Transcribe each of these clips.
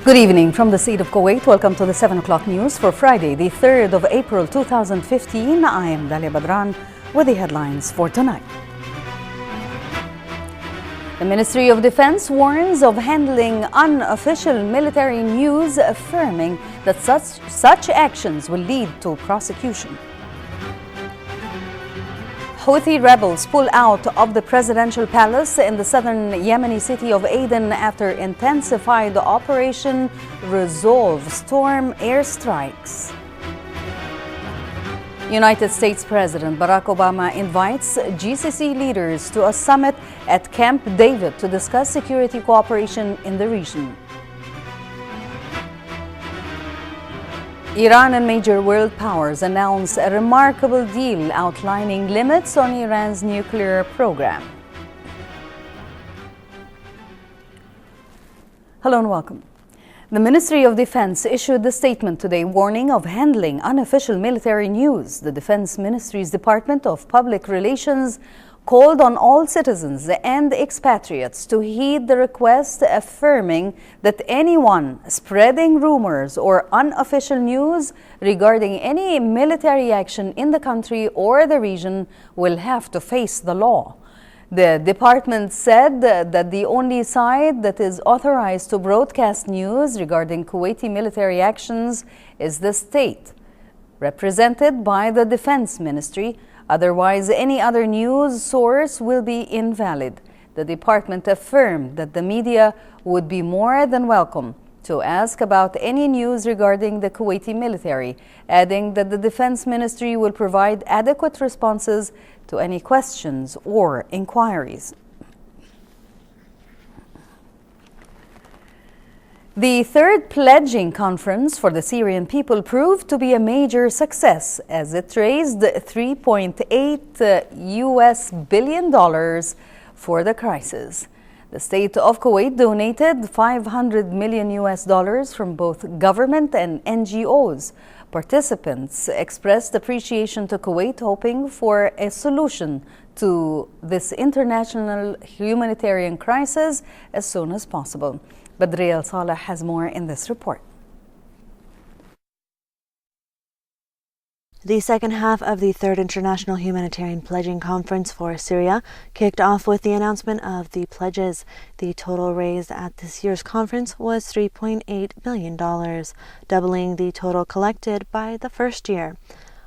Good evening from the State of Kuwait. Welcome to the 7 o'clock news for Friday, the 3rd of April 2015. I am Dalia Badran with the headlines for tonight. The Ministry of Defense warns of handling unofficial military news, affirming that such actions will lead to prosecution. Houthi rebels pull out of the presidential palace in the southern Yemeni city of Aden after intensified Operation Resolve storm airstrikes. United States President Barack Obama invites GCC leaders to a summit at Camp David to discuss security cooperation in the region. Iran and major world powers announce a remarkable deal outlining limits on Iran's nuclear program. Hello and welcome. The Ministry of Defense issued a statement today warning of handling unofficial military news. The Defense Ministry's Department of Public Relations called on all citizens and expatriates to heed the request, affirming that anyone spreading rumors or unofficial news regarding any military action in the country or the region will have to face the law. The department said that the only side that is authorized to broadcast news regarding Kuwaiti military actions is the state, represented by the Defense Ministry. Otherwise, any other news source will be invalid. The department affirmed that the media would be more than welcome to ask about any news regarding the Kuwaiti military, adding that the Defense Ministry will provide adequate responses to any questions or inquiries. The third pledging conference for the Syrian people proved to be a major success as it raised $3.8 billion for the crisis. The State of Kuwait donated $500 million from both government and NGOs. Participants expressed appreciation to Kuwait, hoping for a solution to this international humanitarian crisis as soon as possible. Badri Al-Saleh has more in this report. The second half of the Third International Humanitarian Pledging Conference for Syria kicked off with the announcement of the pledges. The total raised at this year's conference was $3.8 billion, doubling the total collected by the first year.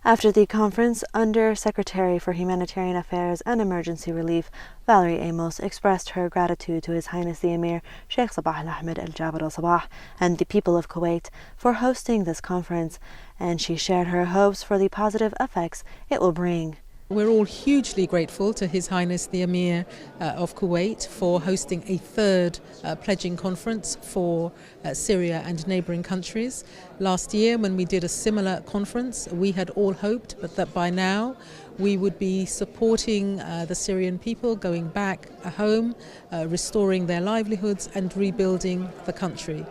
After the conference, Under Secretary for Humanitarian Affairs and Emergency Relief, Valerie Amos, expressed her gratitude to His Highness the Emir Sheikh Sabah Al-Ahmed Al-Jaber Al-Sabah and the people of Kuwait for hosting this conference, and she shared her hopes for the positive effects it will bring. We're all hugely grateful to His Highness the Emir of Kuwait for hosting a third pledging conference for Syria and neighbouring countries. Last year, when we did a similar conference, we had all hoped that by now we would be supporting the Syrian people going back home, restoring their livelihoods and rebuilding the country.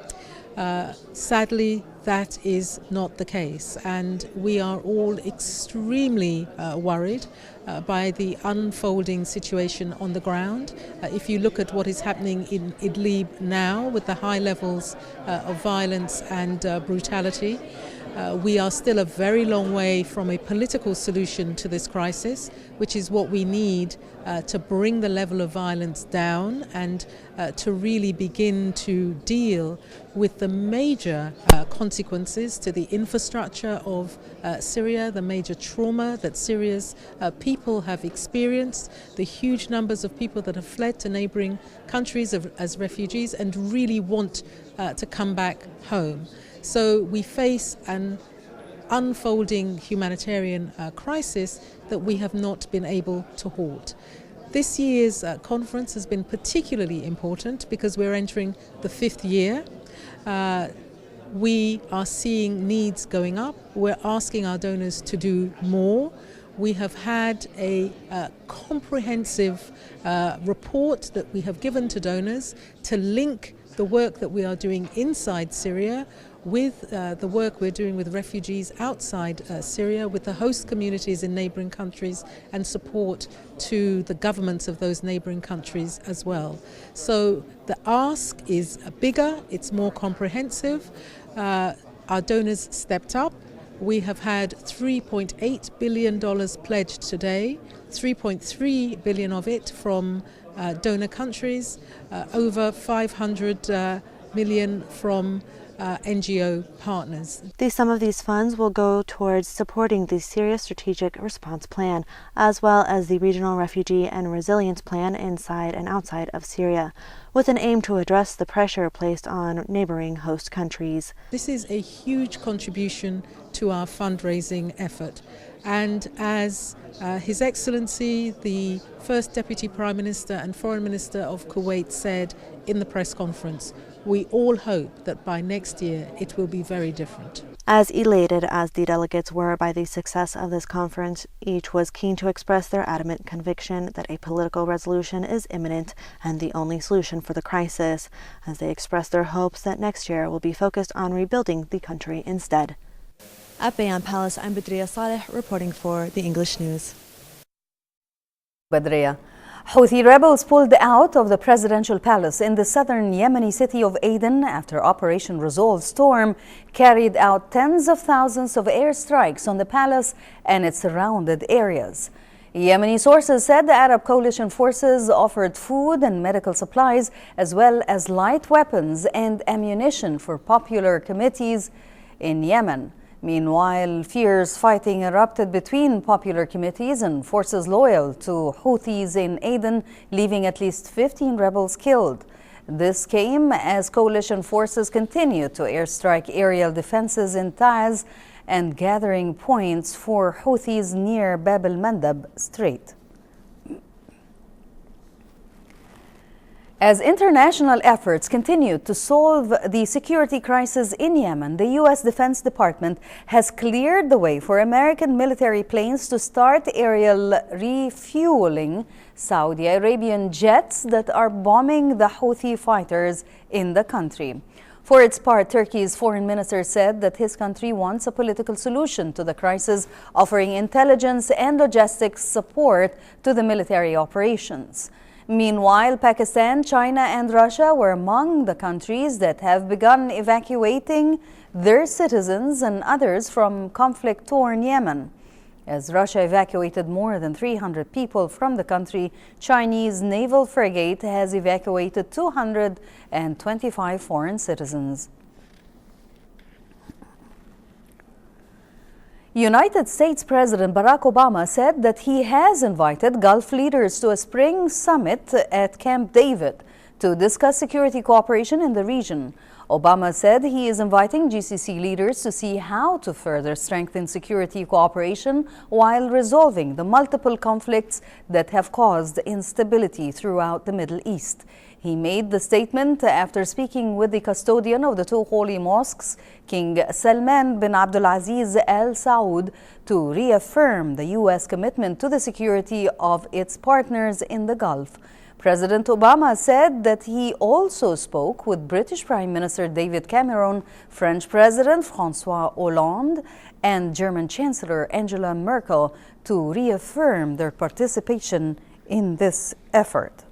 Sadly, that is not the case, and we are all extremely worried by the unfolding situation on the ground. If you look at what is happening in Idlib now with the high levels of violence and brutality, we are still a very long way from a political solution to this crisis, which is what we need to bring the level of violence down and to really begin to deal with the major consequences to the infrastructure of Syria, the major trauma that Syria's people have experienced, the huge numbers of people that have fled to neighbouring countries as refugees and really want to come back home. So we face an unfolding humanitarian crisis that we have not been able to halt. This year's conference has been particularly important because we're entering the 5th year. We are seeing needs going up. We're asking our donors to do more. We have had a comprehensive report that we have given to donors to link the work that we are doing inside Syria, with the work we're doing with refugees outside Syria, with the host communities in neighbouring countries, and support to the governments of those neighbouring countries as well. So the ask is bigger, it's more comprehensive. Our donors stepped up. We have had $3.8 billion pledged today, 3.3 billion of it from donor countries, over 500 million from NGO partners. Some of these funds will go towards supporting the Syria Strategic Response Plan, as well as the Regional Refugee and Resilience Plan inside and outside of Syria, with an aim to address the pressure placed on neighboring host countries. This is a huge contribution to our fundraising effort. And as His Excellency, the First Deputy Prime Minister and Foreign Minister of Kuwait said in the press conference, we all hope that by next year it will be very different. As elated as the delegates were by the success of this conference, each was keen to express their adamant conviction that a political resolution is imminent and the only solution for the crisis, as they expressed their hopes that next year will be focused on rebuilding the country instead. At Bayan Palace, I'm Badriya Saleh reporting for the English News. Badriya. Houthi rebels pulled out of the presidential palace in the southern Yemeni city of Aden after Operation Resolve Storm carried out tens of thousands of airstrikes on the palace and its surrounded areas. Yemeni sources said the Arab coalition forces offered food and medical supplies as well as light weapons and ammunition for popular committees in Yemen. Meanwhile, fierce fighting erupted between popular committees and forces loyal to Houthis in Aden, leaving at least 15 rebels killed. This came as coalition forces continued to airstrike aerial defenses in Taiz and gathering points for Houthis near Bab el-Mandab Strait. As international efforts continue to solve the security crisis in Yemen, the U.S. Defense Department has cleared the way for American military planes to start aerial refueling Saudi Arabian jets that are bombing the Houthi fighters in the country. For its part, Turkey's foreign minister said that his country wants a political solution to the crisis, offering intelligence and logistics support to the military operations. Meanwhile, Pakistan, China, and Russia were among the countries that have begun evacuating their citizens and others from conflict-torn Yemen. As Russia evacuated more than 300 people from the country, Chinese naval frigate has evacuated 225 foreign citizens. United States President Barack Obama said that he has invited Gulf leaders to a spring summit at Camp David to discuss security cooperation in the region. Obama said he is inviting GCC leaders to see how to further strengthen security cooperation while resolving the multiple conflicts that have caused instability throughout the Middle East. He made the statement after speaking with the custodian of the two holy mosques, King Salman bin Abdulaziz Al Saud, to reaffirm the U.S. commitment to the security of its partners in the Gulf. President Obama said that he also spoke with British Prime Minister David Cameron, French President François Hollande, and German Chancellor Angela Merkel to reaffirm their participation in this effort.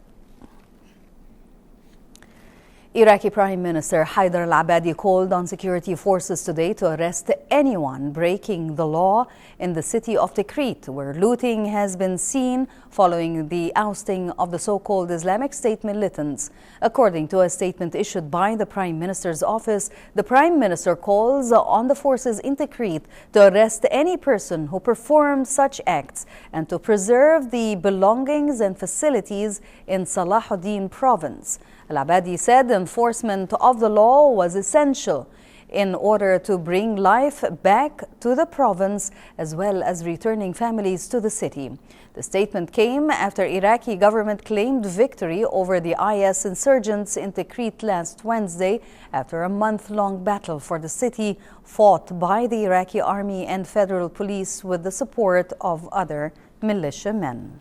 Iraqi Prime Minister Haider al-Abadi called on security forces today to arrest anyone breaking the law in the city of Tikrit, where looting has been seen following the ousting of the so-called Islamic State militants. According to a statement issued by the Prime Minister's office, the Prime Minister calls on the forces in Tikrit to arrest any person who performed such acts and to preserve the belongings and facilities in Salahuddin province. Al-Abadi said enforcement of the law was essential in order to bring life back to the province as well as returning families to the city. The statement came after Iraqi government claimed victory over the IS insurgents in Tikrit last Wednesday after a month-long battle for the city fought by the Iraqi army and federal police with the support of other militiamen.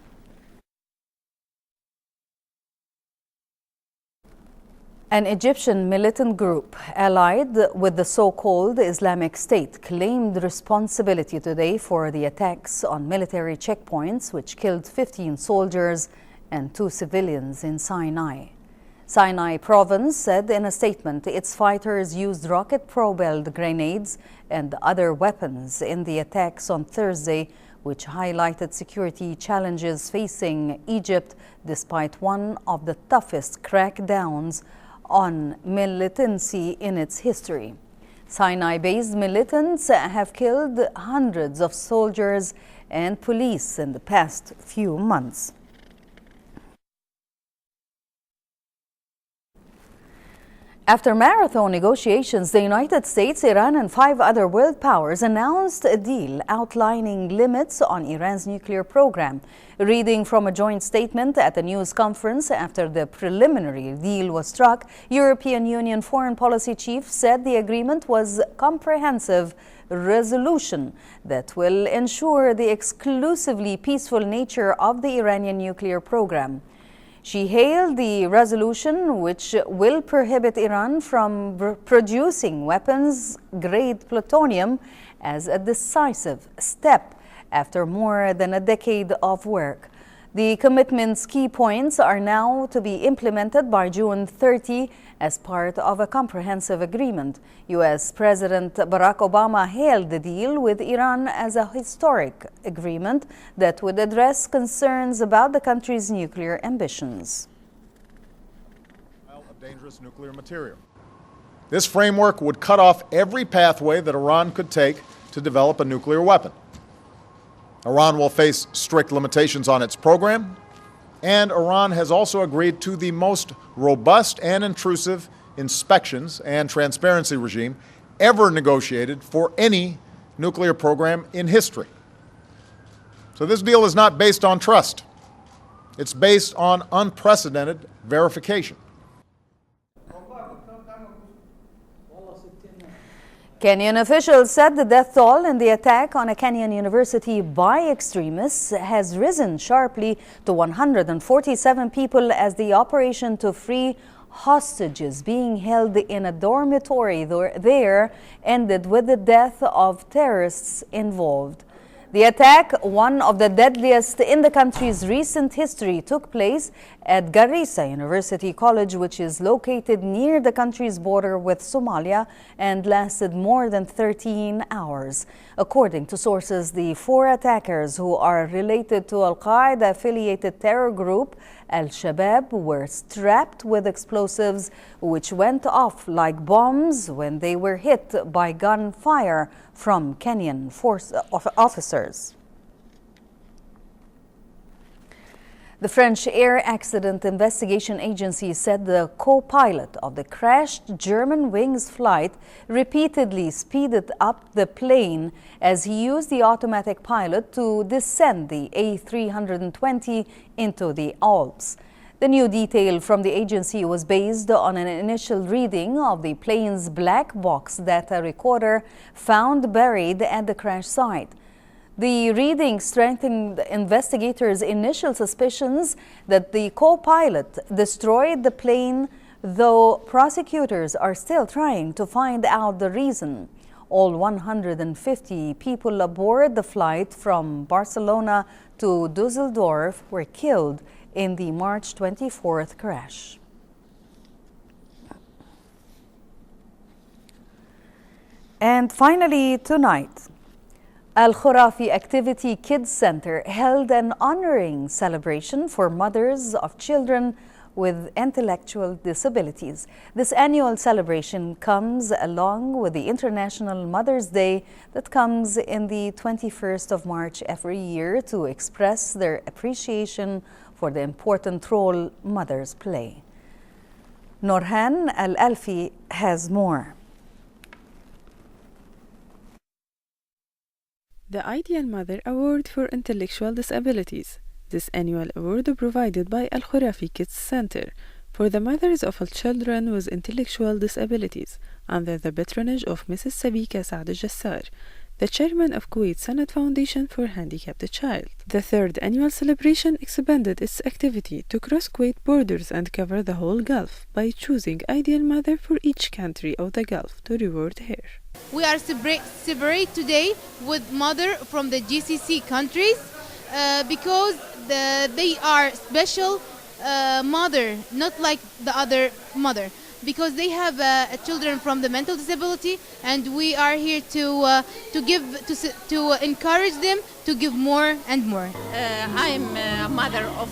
An Egyptian militant group allied with the so-called Islamic State claimed responsibility today for the attacks on military checkpoints which killed 15 soldiers and 2 civilians in Sinai. Sinai province said in a statement its fighters used rocket propelled grenades and other weapons in the attacks on Thursday, which highlighted security challenges facing Egypt despite one of the toughest crackdowns on militancy in its history. Sinai-based militants have killed hundreds of soldiers and police in the past few months. After marathon negotiations, the United States, Iran, and 5 other world powers announced a deal outlining limits on Iran's nuclear program. Reading from a joint statement at a news conference after the preliminary deal was struck, European Union foreign policy chief said the agreement was a comprehensive resolution that will ensure the exclusively peaceful nature of the Iranian nuclear program. She hailed the resolution, which will prohibit Iran from producing weapons-grade plutonium, as a decisive step after more than a decade of work. The commitment's key points are now to be implemented by June 30 as part of a comprehensive agreement. U.S. President Barack Obama hailed the deal with Iran as a historic agreement that would address concerns about the country's nuclear ambitions. Of dangerous nuclear material. This framework would cut off every pathway that Iran could take to develop a nuclear weapon. Iran will face strict limitations on its program, and Iran has also agreed to the most robust and intrusive inspections and transparency regime ever negotiated for any nuclear program in history. So this deal is not based on trust. It's based on unprecedented verification. Kenyan officials said the death toll in the attack on a Kenyan university by extremists has risen sharply to 147 people as the operation to free hostages being held in a dormitory there ended with the death of terrorists involved. The attack, one of the deadliest in the country's recent history, took place at Garissa University College, which is located near the country's border with Somalia, and lasted more than 13 hours. According to sources, the 4 attackers, who are related to Al-Qaeda-affiliated terror group Al-Shabaab, were strapped with explosives which went off like bombs when they were hit by gunfire from Kenyan force officers. The French Air Accident Investigation Agency said the co-pilot of the crashed Germanwings flight repeatedly speeded up the plane as he used the automatic pilot to descend the A320 into the Alps. The new detail from the agency was based on an initial reading of the plane's black box data recorder found buried at the crash site. The reading strengthened investigators' initial suspicions that the co-pilot destroyed the plane, though prosecutors are still trying to find out the reason. All 150 people aboard the flight from Barcelona to Dusseldorf were killed in the March 24th crash. And finally, tonight, Al-Khurafi Activity Kids Center held an honoring celebration for mothers of children with intellectual disabilities. This annual celebration comes along with the International Mother's Day that comes in the 21st of March every year to express their appreciation for the important role mothers play. Norhan Al-Alfi has more. The Ideal Mother Award for Intellectual Disabilities. This annual award provided by Al-Khurafi Kids Center for the mothers of all children with intellectual disabilities under the patronage of Mrs. Sabika Saad Jassar, the chairman of Kuwait Senate Foundation for Handicapped Child. The third annual celebration expanded its activity to cross Kuwait borders and cover the whole Gulf by choosing ideal mother for each country of the Gulf to reward her. We are celebrate today with mother from the GCC countries because they are special mother, not like the other mother, because they have children from the mental disability, and we are here to encourage them to give more and more. I'm a mother of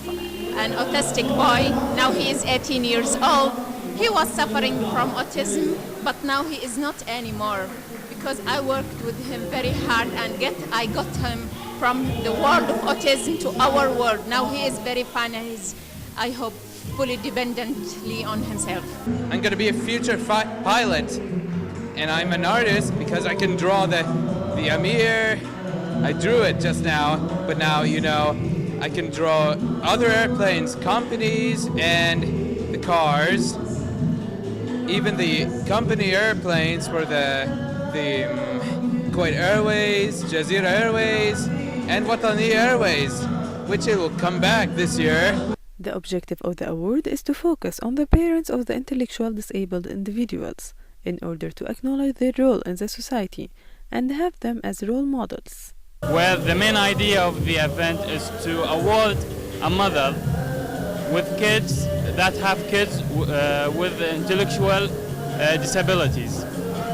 an autistic boy. Now he is 18 years old. He was suffering from autism, but now he is not anymore because I worked with him very hard and I got him from the world of autism to our world. Now he is very fine and he's, I hope, fully dependently on himself. I'm going to be a future pilot, and I'm an artist because I can draw the Amir. I drew it just now, but now, you know, I can draw other airplanes, companies, and the cars. Even the company airplanes for the Kuwait Airways, Jazeera Airways, and Watani Airways, which it will come back this year. The objective of the award is to focus on the parents of the intellectual disabled individuals in order to acknowledge their role in the society and have them as role models. Well, the main idea of the event is to award a mother with kids that have kids with intellectual disabilities,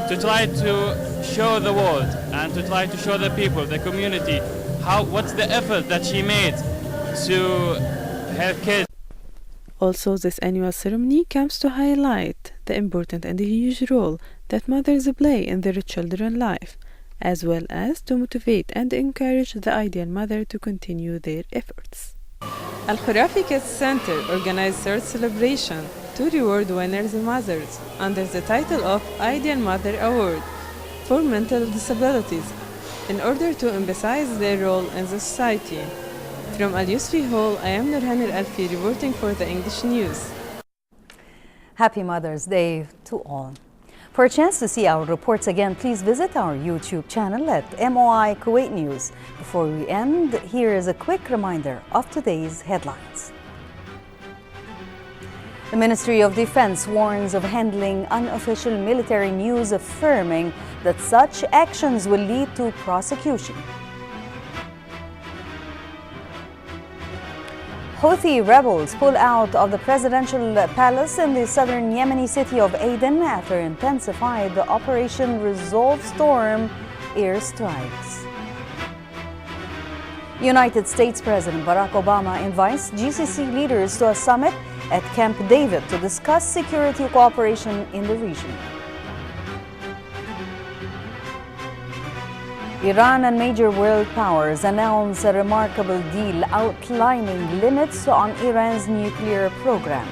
to try to show the world and to try to show the people, the community, what's the effort that she made to her kids. Also, this annual ceremony comes to highlight the important and huge role that mothers play in their children's life, as well as to motivate and encourage the ideal mother to continue their efforts. Al Khurafi Kids Center organized third celebration to reward winners and mothers under the title of Ideal Mother Award for Mental Disabilities in order to emphasize their role in the society. From Al Yusfi Hall, I am Nurhan Al-Alfi reporting for the English News. Happy Mother's Day to all. For a chance to see our reports again, please visit our YouTube channel at MOI Kuwait News. Before we end, here is a quick reminder of today's headlines. The Ministry of Defense warns of handling unofficial military news, affirming that such actions will lead to prosecution. Houthi rebels pull out of the presidential palace in the southern Yemeni city of Aden after intensified Operation Resolve Storm airstrikes. United States President Barack Obama invites GCC leaders to a summit at Camp David to discuss security cooperation in the region. Iran and major world powers announce a remarkable deal outlining limits on Iran's nuclear program.